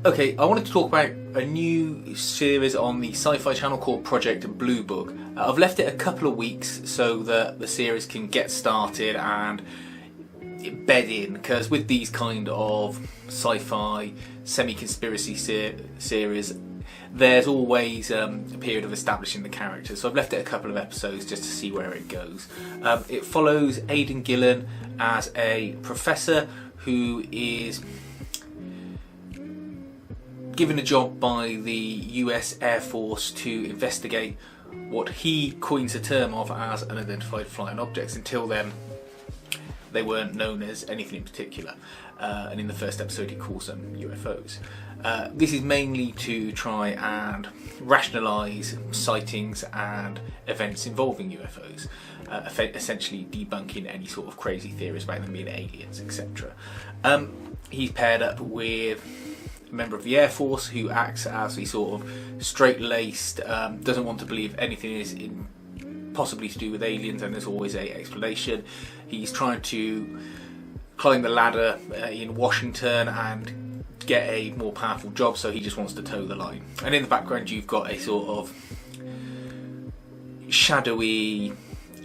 Okay, I wanted to talk about a new series on the Sci-Fi Channel called Project Blue Book. I've left it a couple of weeks so that the series can get started and bed in, because with these kind of sci-fi semi-conspiracy series, there's always a period of establishing the characters. So I've left it a couple of episodes just to see where it goes. It follows Aidan Gillen as a professor who is given a job by the US Air Force to investigate what he coins a term of as unidentified flying objects. Until then, they weren't known as anything in particular, and in the first episode he calls them UFOs. This is mainly to try and rationalise sightings and events involving UFOs, essentially debunking any sort of crazy theories about them being aliens, etc. He's paired up with a member of the Air Force who acts as the sort of straight-laced, doesn't want to believe anything is possibly to do with aliens, and there's always a explanation. He's trying to climb the ladder in Washington and get a more powerful job, so he just wants to toe the line. And in the background you've got a sort of shadowy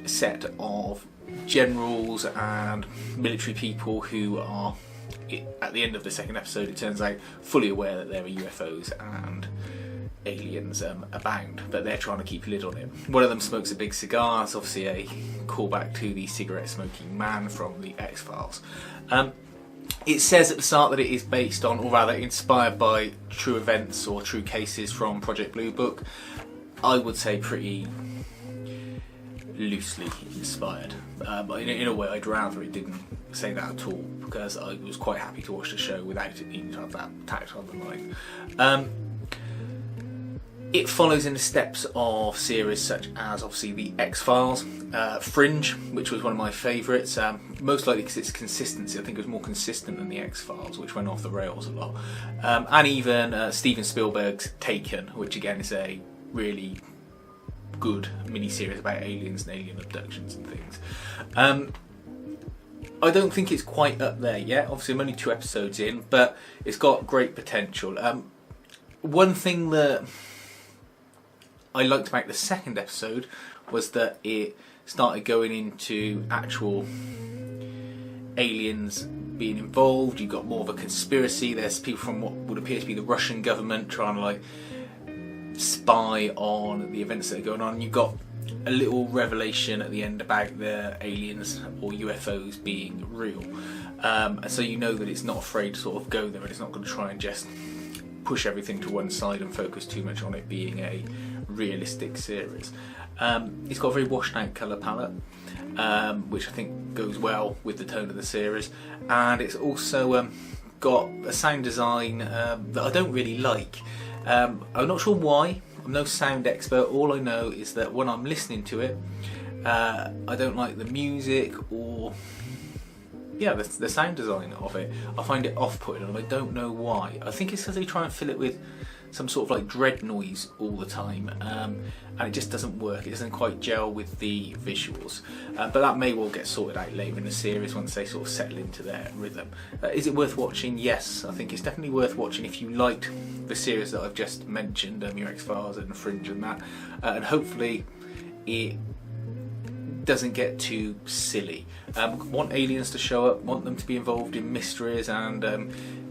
set of generals and military people who are, at the end of the second episode, it turns out, fully aware that there are UFOs and aliens abound, but they're trying to keep a lid on it. One of them smokes a big cigar. It's obviously a callback to the cigarette smoking man from the X-Files. It says at the start that it is based on, or rather inspired by, true events or true cases from Project Blue Book. I would say pretty loosely inspired, but in a way I'd rather it didn't say that at all, because I was quite happy to watch the show without it needing to have that tacked on the line. It follows in the steps of series such as obviously the X-Files, Fringe, which was one of my favourites, most likely because its consistency. I think it was more consistent than the X-Files, which went off the rails a lot, and even Steven Spielberg's Taken, which again is a really good mini-series about aliens and alien abductions and things. I don't think it's quite up there yet. Obviously I'm only 2 episodes in, but it's got great potential. One thing that I liked about the second episode was that it started going into actual aliens being involved. You got more of a conspiracy. There's people from what would appear to be the Russian government trying to like spy on the events that are going on. You've got a little revelation at the end about the aliens or UFOs being real, and so you know that it's not afraid to sort of go there, and it's not going to try and just push everything to one side and focus too much on it being a realistic series. It's got a very washed out colour palette, which I think goes well with the tone of the series, and it's also got a sound design that I don't really like. I'm not sure why. I'm no sound expert. All I know is that when I'm listening to it, I don't like the music or the sound design of it. I find it off-putting, and I don't know why. I think it's because they try and fill it with some sort of like dread noise all the time, and it just doesn't work. It doesn't quite gel with the visuals, but that may well get sorted out later in the series once they sort of settle into their rhythm. Is it worth watching? Yes, I think it's definitely worth watching if you liked the series that I've just mentioned, your X-Files and Fringe and that, and hopefully it doesn't get too silly. Want aliens to show up, want them to be involved in mysteries and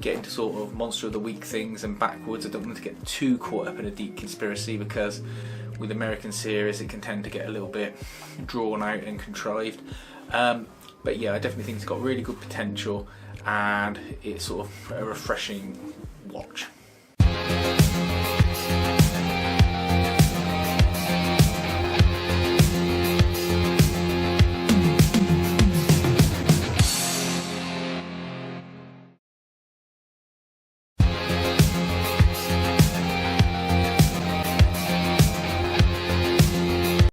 get into sort of monster of the week things and backwards. I don't want them to get too caught up in a deep conspiracy, because with American series it can tend to get a little bit drawn out and contrived. But yeah, I definitely think it's got really good potential, and it's sort of a refreshing watch.